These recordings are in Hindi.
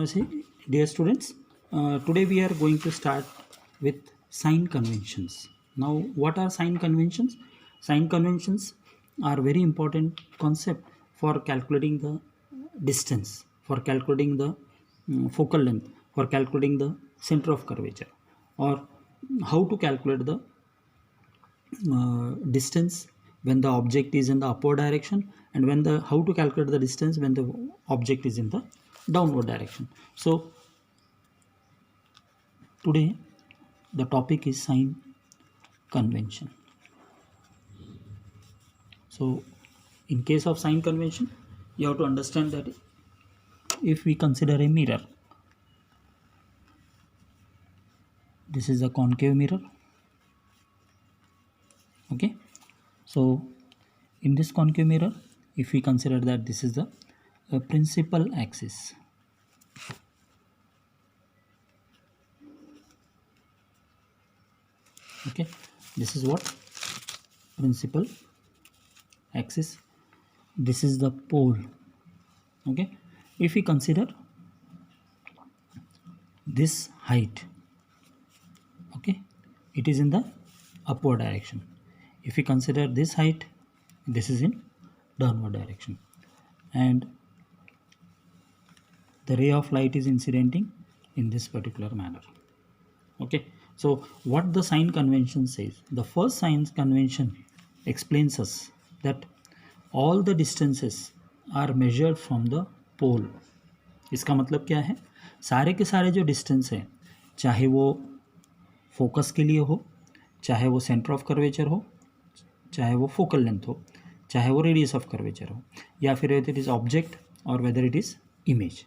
See, dear students, today we are going to start with sign conventions. Now, what are sign conventions? Sign conventions are very important concept for calculating the distance, for calculating the focal length, for calculating the center of curvature, or how to calculate the distance when the object is in the upward direction, and when the how to calculate the distance when the object is in the downward direction. So today the topic is sign convention. So in case of sign convention, you have to understand that if we consider a mirror, this is a concave mirror. Okay, so in this concave mirror, if we consider that this is the principal axis, okay, this is what principal axis, this is the pole. Okay, if we consider this height, okay, it is in the upward direction. If we consider this height, this is in downward direction, and the ray of light is incidenting in this particular manner. Okay, so what the sign convention says, the first sign convention explains us that all the distances are measured from the pole. इसका मतलब क्या है, सारे के सारे जो डिस्टेंस है, चाहे वो फोकस के लिए हो, चाहे वो सेंटर ऑफ कर्वेचर हो, चाहे वो फोकल लेंथ हो, चाहे वो रेडियस ऑफ कर्वेचर हो, या फिर वेदर इट इज ऑब्जेक्ट और whether it is image,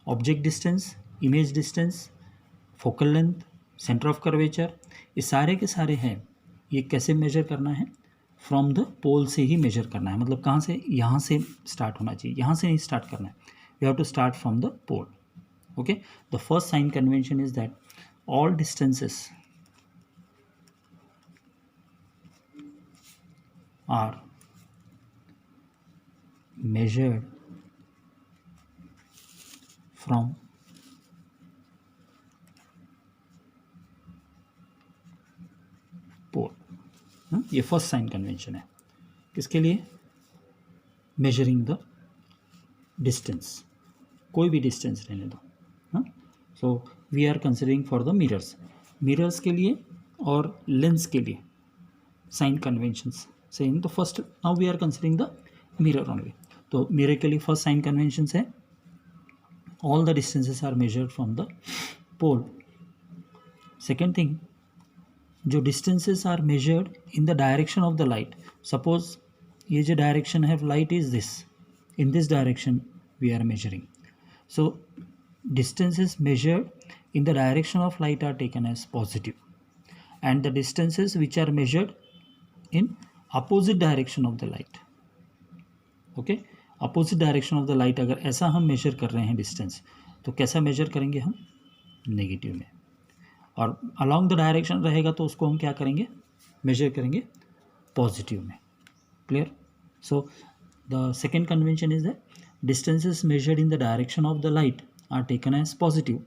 object distance, image distance, focal length, centre of curvature, ये सारे के सारे हैं, ये कैसे मेजर करना है, फ्रॉम द पोल से ही मेजर करना है. मतलब कहाँ से, यहाँ से स्टार्ट होना चाहिए, यहाँ से नहीं स्टार्ट करना है. We have to start from the pole. Okay, the first sign convention is that all distances are measured from pole. ये फर्स्ट साइन कन्वेंशन है. किसके लिए? मेजरिंग द डिस्टेंस, कोई भी डिस्टेंस रहने दो. So we are considering for the mirrors के लिए और लेंस के लिए साइन कन्वेंशंस सेम. तो first now we are considering the mirror only. तो मिरर के लिए फर्स्ट साइन कन्वेंशंस है, all the distances are measured from the pole. Second thing, जो distances are measured in the direction of the light. Suppose ये जो डायरेक्शन है light is this, in this direction we are measuring. So distances measured in the direction of light are taken as positive, and the distances which are measured in opposite direction of the light, okay, opposite direction of the light, अगर ऐसा हम मेजर कर रहे हैं डिस्टेंस, तो कैसा मेजर करेंगे हम? नेगेटिव में. और अलॉन्ग द डायरेक्शन रहेगा तो उसको हम क्या करेंगे? मेजर करेंगे पॉजिटिव में. Clear? So the second convention is that distances measured in the direction of the light are taken as positive,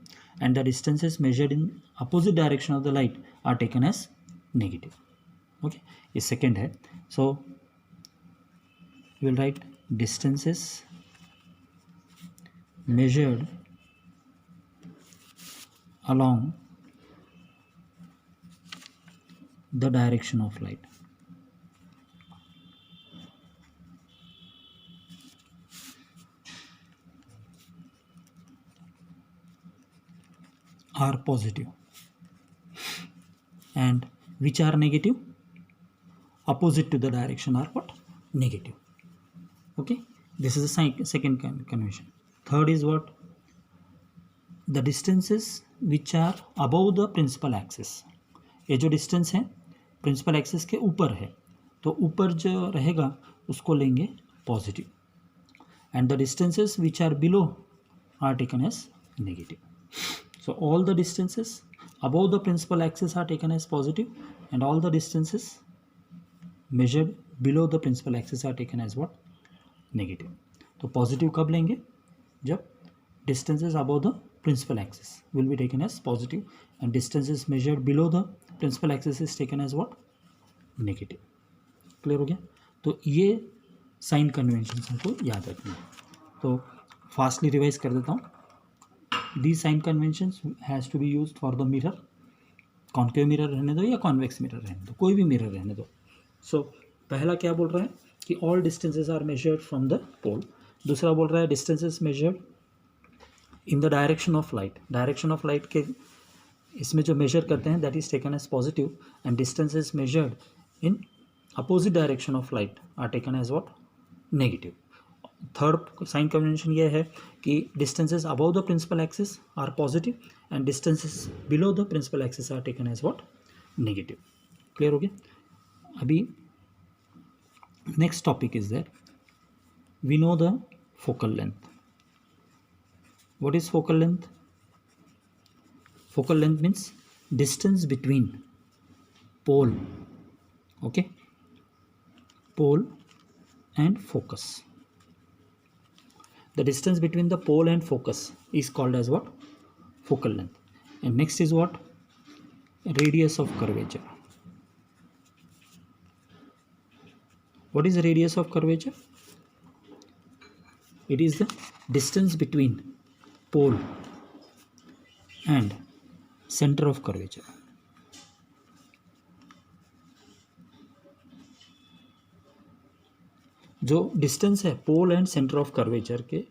and the distances measured in opposite direction of the light are taken as negative. Okay, ये second है. So we will write distances measured along the direction of light are positive, and which are negative, opposite to the direction are what? Negative. Okay, this is the second convention. Third is what? The distances which are above the principal axis. ये जो डिस्टेंस है प्रिंसिपल एक्सिस के ऊपर है, तो ऊपर जो रहेगा उसको लेंगे positive, and the distances which are below are taken as negative. So all the distances above the principal axis are taken as positive, and all the distances measured below the principal axis are taken as what? Negative. तो पॉजिटिव कब लेंगे? जब distances above the principal axis will be taken as positive, and distances measured below the principal axis is taken as what? Negative. Clear हो गया? तो ये साइन कन्वेंशन हमको याद रखना है. तो फास्टली रिवाइज कर देता हूँ. The sign convention has to be use for the mirror. Concave mirror रहने दो या कॉन्वेक्स मिरर रहने दो, कोई भी मिरर रहने दो. सो पहला क्या बोल रहा है कि all distances are measured from the pole. दूसरा बोल रहा है distances measured in the direction of light. Direction of light के इसमें जो मेजर करते हैं that is taken as positive, and distances measured in opposite direction of light are taken as what? Negative. Third sign convention ये है कि distances above the principal axis are positive and distances below the principal axis are taken as what? Negative. Clear हो गया? अभी next topic is that we know the focal length. What is focal length? Focal length means distance between pole, okay, pole and focus. The distance between the pole and focus is called as what? Focal length. And next is what? Radius of curvature. What is the radius of curvature? It is the distance between pole and center of curvature. जो डिस्टेंस है pole and centre of curvature के,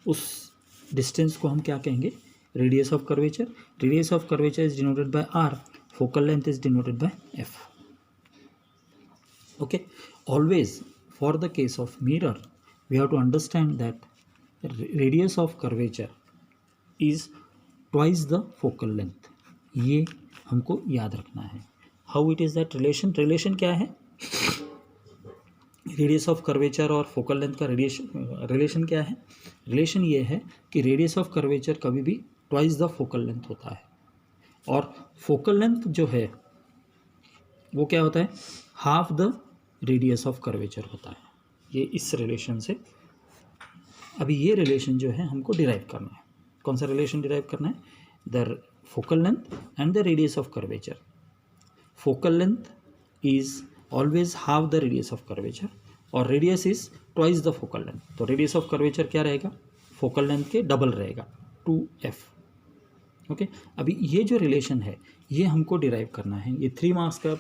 उस डिस्टेंस को हम क्या कहेंगे? Radius of curvature. Radius of curvature is denoted by R. Focal length is denoted by F. Okay. Always for the case of mirror we have to understand that radius of curvature is twice the focal length. ये हमको याद रखना है. How it is that relation? Relation क्या है? रेडियस ऑफ कर्वेचर और फोकल लेंथ का रिलेशन क्या है? रिलेशन ये है कि रेडियस ऑफ कर्वेचर कभी भी ट्वाइस द फोकल लेंथ होता है, और फोकल लेंथ जो है वो क्या होता है? Half the radius of curvature होता है. ये इस रिलेशन से, अभी ये रिलेशन जो है हमको डिराइव करना है. कौन सा रिलेशन डिराइव करना है? The focal length and the radius of curvature. Focal length is always half the radius of curvature और radius is twice the focal length. तो रेडियस ऑफ कर्वेचर क्या रहेगा? फोकल लेंथ के डबल रहेगा, 2f. ओके. अभी ये जो रिलेशन है ये हमको डिराइव करना है. ये 3 मार्क्स का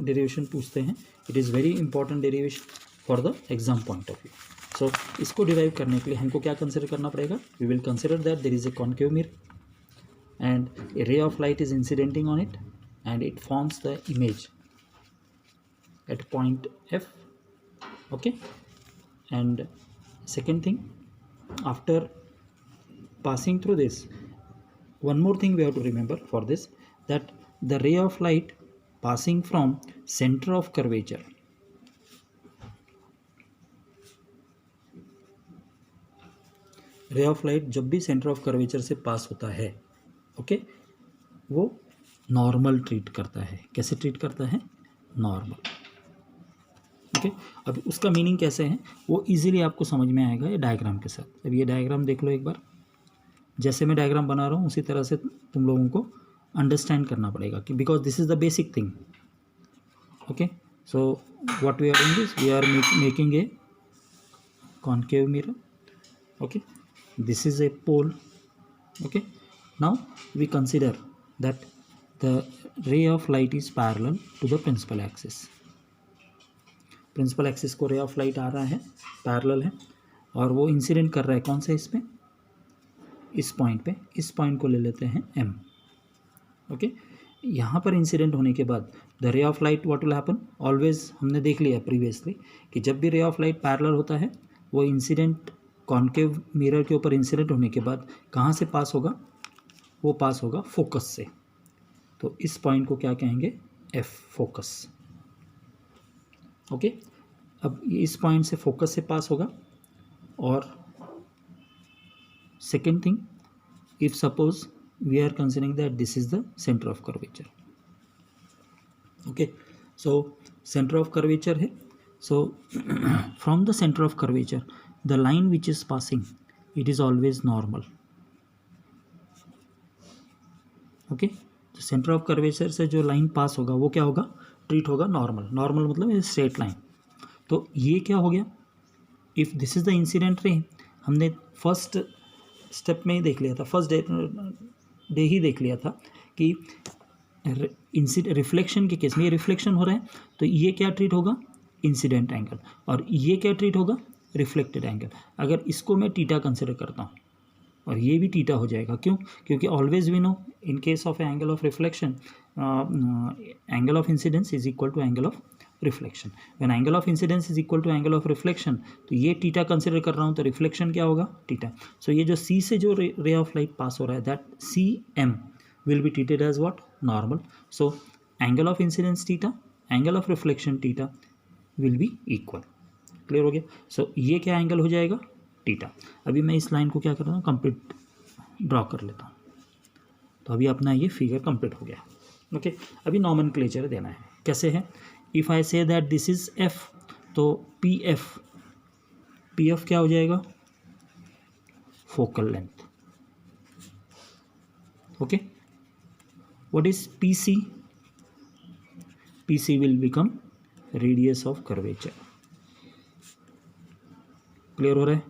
डेरिवेशन पूछते हैं. It is very important derivation for the exam point of view. So इसको डिराइव करने के लिए हमको क्या कंसिडर करना पड़ेगा? We will consider that there is a concave mirror and a ray of light is incidenting on it and it forms the image at point F. Okay. And second thing, after passing through this, one more thing we have to remember for this, that the ray of light passing from center of curvature, रे ऑफ लाइट जब भी सेंटर ऑफ कर्वेचर से पास होता है, ओके, वो नॉर्मल ट्रीट करता है. कैसे ट्रीट करता है? नॉर्मल. ओके. अब उसका मीनिंग कैसे है वो इजीली आपको समझ में आएगा ये डायग्राम के साथ. अब ये डायग्राम देख लो एक बार. जैसे मैं डायग्राम बना रहा हूँ उसी तरह से तुम लोगों को अंडरस्टैंड करना पड़ेगा कि because this is the basic thing. Okay. So what we are doing this, we are making a concave mirror. Okay. This is a pole. Okay. Now we consider that the ray of light is parallel to the principal axis. Principal axis को रे ऑफ लाइट आ रहा है, पैरेलल है, और वो इंसिडेंट कर रहा है कौन से? इसमें, इस पॉइंट पे. इस पॉइंट को ले लेते हैं M. ओके. यहाँ पर इंसिडेंट होने के बाद the ray of light what will happen? Always हमने देख लिया प्रीवियसली कि जब भी रे ऑफ लाइट पैरेलल होता है वो इंसिडेंट कॉन्केव मिरर के ऊपर इंसिडेंट होने के बाद कहाँ से पास होगा? वो पास होगा फोकस से. तो इस पॉइंट को क्या कहेंगे? F, focus. ओके. अब इस पॉइंट से फोकस से पास होगा. और second thing, if suppose we are considering that this is the centre of curvature. Okay. So centre of curvature है. So from the centre of curvature the line which is passing it is always normal. Okay, तो सेंटर ऑफ कर्वेचर से जो लाइन पास होगा वो क्या होगा, ट्रीट होगा नॉर्मल. नॉर्मल मतलब स्ट्रेट लाइन. तो ये क्या हो गया, if this is the incident ray, हमने फर्स्ट स्टेप में ही देख लिया था, फर्स्ट डे ही देख लिया था कि रिफ्लेक्शन के केस में ये रिफ्लेक्शन हो रहा है, तो ये क्या ट्रीट होगा, इंसिडेंट एंगल, और ये क्या ट्रीट होगा, रिफ्लेक्टेड एंगल. अगर इसको मैं टीटा कंसिडर करता हूँ और ये भी टीटा हो जाएगा, क्यों, क्योंकि always we know in case of angle of reflection angle of incidence is equal to angle of reflection. When angle of incidence is equal to angle of reflection, तो ये टीटा कंसिडर कर रहा हूँ, तो रिफ्लेक्शन क्या होगा, टीटा. सो ये जो सी से जो रे ऑफ लाइट पास हो रहा है, that C M will be treated as what, normal. So angle of incidence theta, angle of reflection theta will be equal. Clear हो गया. सो ये क्या एंगल हो जाएगा, टीटा. अभी मैं इस लाइन को क्या कर रहा हूँ, कंप्लीट ड्रॉ कर लेता हूँ. तो अभी अपना ये फिगर कंप्लीट हो गया. ओके, अभी नॉमेनक्लेचर देना है. कैसे है, if I say that this is F, तो पी एफ क्या हो जाएगा, focal length. Okay, what is P C will become radius of curvature. Clear हो रहा है.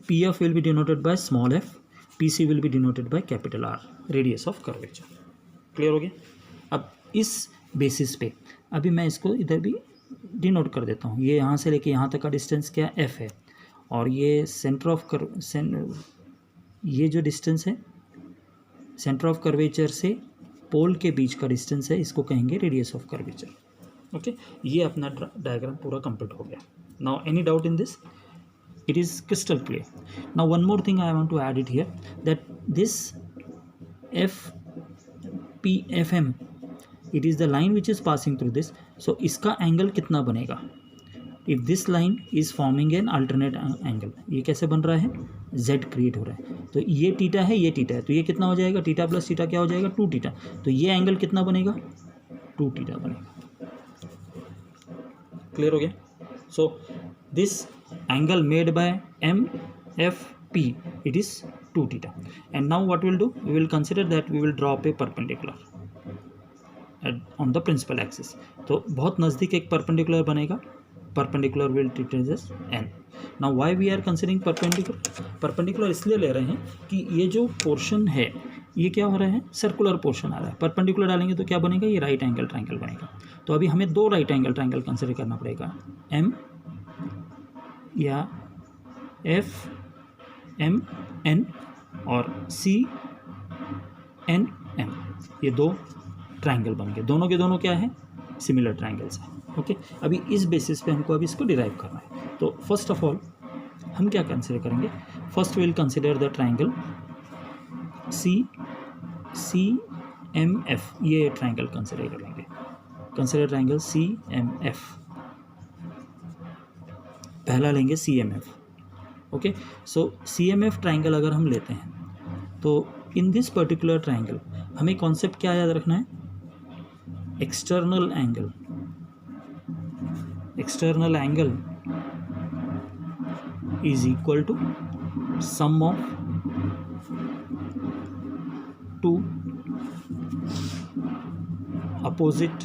P F will be denoted by small F, P C will be denoted by capital R, radius of curvature. Clear हो गया. अब इस बेसिस पे अभी मैं इसको इधर भी डिनोट कर देता हूँ. ये यहाँ से लेके यहाँ तक का डिस्टेंस क्या एफ है, और ये सेंटर ऑफ ये जो डिस्टेंस है सेंटर ऑफ कर्वेचर से पोल के बीच का डिस्टेंस है, इसको कहेंगे रेडियस ऑफ कर्वेचर. ओके, ये अपना डायग्राम पूरा कंप्लीट हो गया. Now any doubt in this, it is crystal clear. Now one more thing I want to add it here, that this FPFM, it is the line which is passing through this. So इसका एंगल कितना बनेगा, if this line is forming an alternate angle, ये कैसे बन रहा है, z क्रिएट हो रहा है. तो ये टीटा है, ये टीटा है, तो ये कितना हो जाएगा, टीटा प्लस टीटा क्या हो जाएगा, 2 टीटा. तो ये एंगल कितना बनेगा, 2 टीटा बनेगा. क्लियर हो गया. So this angle made by MFP, it is 2 theta. And now what we'll do, we will consider that we will drop a perpendicular on the principal axis. तो बहुत नज़दीक एक perpendicular बनेगा, perpendicular will treat as n. Now why we are considering perpendicular इसलिए ले रहे हैं कि ये जो पोर्शन है ये क्या हो रहा है, सर्कुलर पोर्शन आ रहा है. परपेंडिकुलर डालेंगे तो क्या बनेगा, ये राइट एंगल ट्रायंगल बनेगा. तो अभी हमें 2 राइट एंगल ट्रायंगल कंसिडर करना पड़ेगा, M या एफ एम एन और सी एन एम. ये 2 ट्रायंगल बन गए, दोनों के दोनों क्या है, सिमिलर ट्रायंगल्स हैं. ओके, अभी इस बेसिस पे हमको अभी इसको डिराइव करना है. तो फर्स्ट ऑफ ऑल हम क्या कंसिडर करेंगे, first will consider the triangle C M F. ये ट्रायंगल कंसिडर कर लेंगे, consider triangle C M F. पहला लेंगे C M F. Okay, so C M F triangle अगर हम लेते हैं तो इन दिस पर्टिकुलर ट्राइंगल हमें कॉन्सेप्ट क्या याद रखना है, external angle. External angle is equal to sum of 2 opposite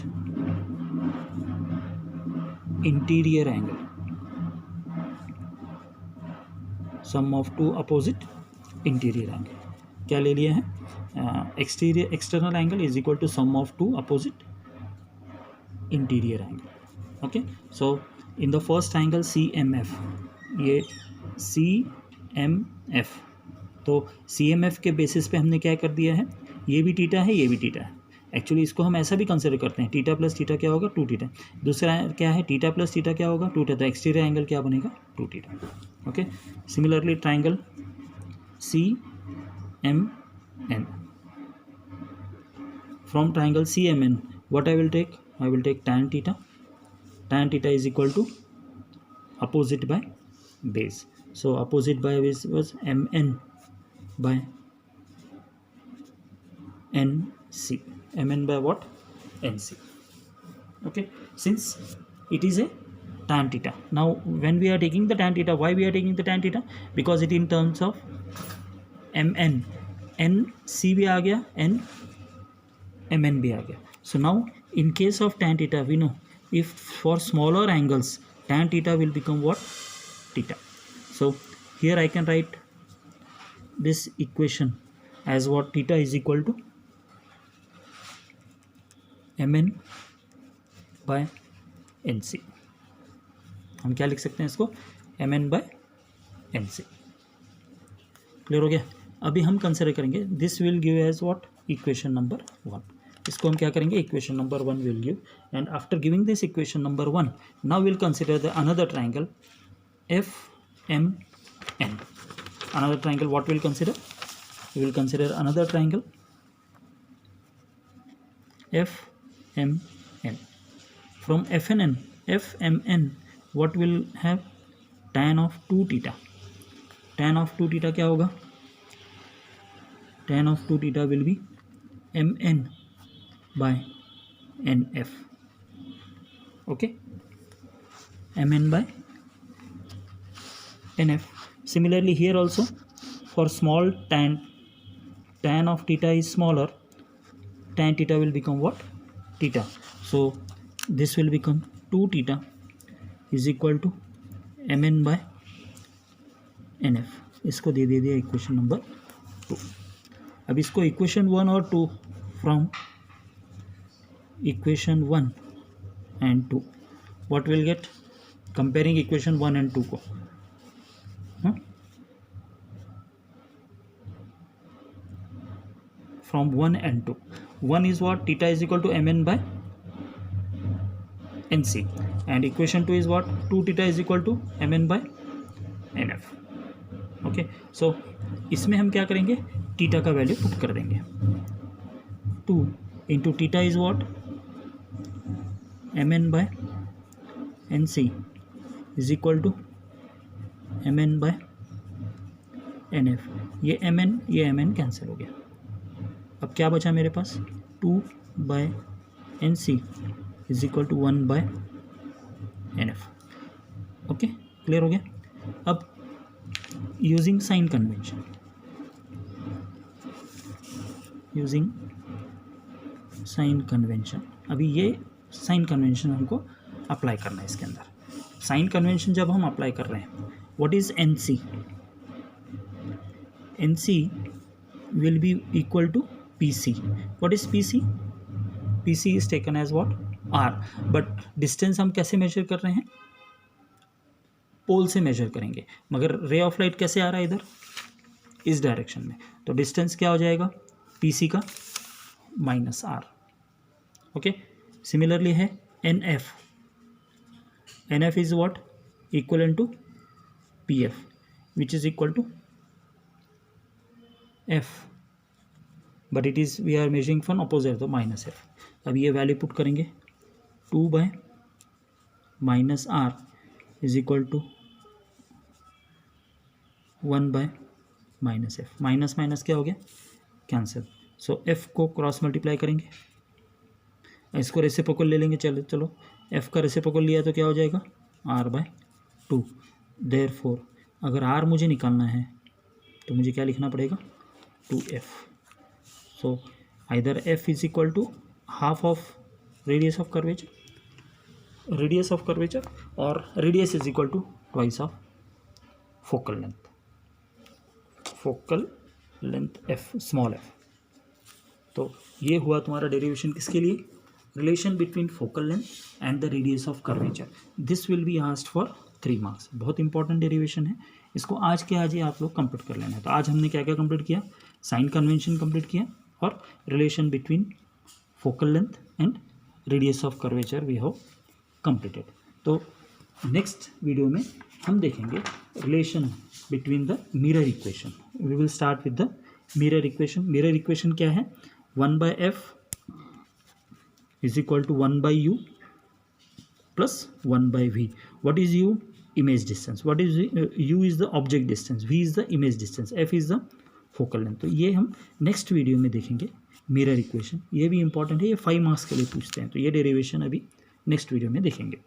interior angle. Sum of 2 opposite interior angle क्या ले लिए हैं, external angle is equal to sum of 2 opposite interior angle. Okay, so in the first angle C M F, ये सी एम एफ. तो सी एम एफ के बेसिस पे हमने क्या कर दिया है, ये भी टीटा है, ये भी टीटा है. एक्चुअली इसको हम ऐसा भी कंसिडर करते हैं, टीटा प्लस टीटा क्या होगा, 2 टीटा. दूसरा क्या है, टीटा प्लस टीटा क्या होगा, 2 टीटा. तो एक्सटीरियर एंगल क्या बनेगा, 2 theta. Okay, similarly triangle C M N, from triangle C M N what I will take, I will take tan theta. Tan theta is equal to opposite by base. So opposite by base was mn by nc. Mn by what, nc. Okay, since it is a tan theta. Now when we are taking the tan theta, why we are taking the tan theta? Because it in terms of mn, n c भी आ गया, n mn भी आ गया. So now in case of tan theta, we know if for smaller angles tan theta will become what? Theta. So here I can write this equation as what? Theta is equal to mn by nc. हम क्या लिख सकते हैं इसको? mn by nc. क्लियर हो गया? अभी हम कंसिडर करेंगे, this will give as what? Equation number 1. इसको हम क्या करेंगे? Equation number 1 will give. And after giving this equation number 1, now will consider the another triangle F M N. Another triangle what will consider? We will consider another triangle F M N. From F N N, F M N, what will have? tan of 2 theta. tan of 2 theta क्या होगा? tan of 2 theta will be mn by nf. okay, mn by nf. Similarly here also, for small tan of theta is smaller, tan theta will become what? Theta. So this will become 2 theta is equal to mn by nf. इसको दे दिया इक्वेशन नंबर 2. अब इसको इक्वेशन 1 और 2, from equation 1 and 2, what will get? Comparing equation 1 and 2 को, from 1 and 2. 1 is what? Theta is equal to mn by nc, and equation 2 is what? 2 theta is equal to mn by nf. Okay, so इसमें हम क्या करेंगे? थीटा का वैल्यू पुट कर देंगे. 2 into theta is what? mn by nc is equal to mn by nf. ये mn कैंसिल हो गया. अब क्या बचा मेरे पास? 2 by nc is equal to 1 by nf. Okay, clear हो गया? अब यूजिंग साइन कन्वेंशन, अभी ये साइन कन्वेंशन हमको अप्लाई करना है इसके अंदर. साइन कन्वेंशन जब हम अप्लाई कर रहे हैं, what is nc? nc will be equal to pc. What is pc? pc is taken as what? r. But distance हम कैसे मेजर कर रहे हैं? पोल से मेजर करेंगे, मगर रे ऑफ लाइट कैसे आ रहा है इधर? इस डायरेक्शन में. तो डिस्टेंस क्या हो जाएगा? pc का माइनस r. ओके, सिमिलरली है nf. nf is what? Equal to pf, which is equal to f, but it is we are measuring from opposite, तो माइनस f. अब ये वैल्यू पुट करेंगे, 2 by minus r is equal to 1 by minus f. Minus minus क्या हो गया? कैंसिल. सो f को क्रॉस मल्टीप्लाई करेंगे, इसको रेसिप्रोकल ले लेंगे. चलो f का रेसिप्रोकल लिया तो क्या हो जाएगा? r by 2. देयरफॉर अगर r मुझे निकालना है तो मुझे क्या लिखना पड़ेगा? 2f. So either f is equal to half of radius of curvature, और radius is equal to twice of focal length f, small f. तो ये हुआ तुम्हारा डेरिवेशन किसके लिए? Relation between focal length and the radius of curvature. This will be asked for 3 marks. बहुत इंपॉर्टेंट डेरिवेशन है, इसको आज के आज ही आप लोग कंप्लीट कर लेना है. तो आज हमने क्या क्या कंप्लीट किया? साइन कन्वेंशन कंप्लीट किया और relation between focal length and radius of curvature we have completed. तो नेक्स्ट वीडियो में हम देखेंगे relation between the mirror equation. We will start with the mirror equation. Mirror equation क्या है? 1 by f is equal to 1 by u plus 1 by v. What is u? Image distance. What is u? Is the object distance. v is the image distance. f is the focal length. तो ये हम नेक्स्ट वीडियो में देखेंगे मिरर इक्वेशन. ये भी इंपॉर्टेंट है, ये 5 मार्क्स के लिए पूछते हैं. तो ये डेरिवेशन अभी नेक्स्ट वीडियो में देखेंगे.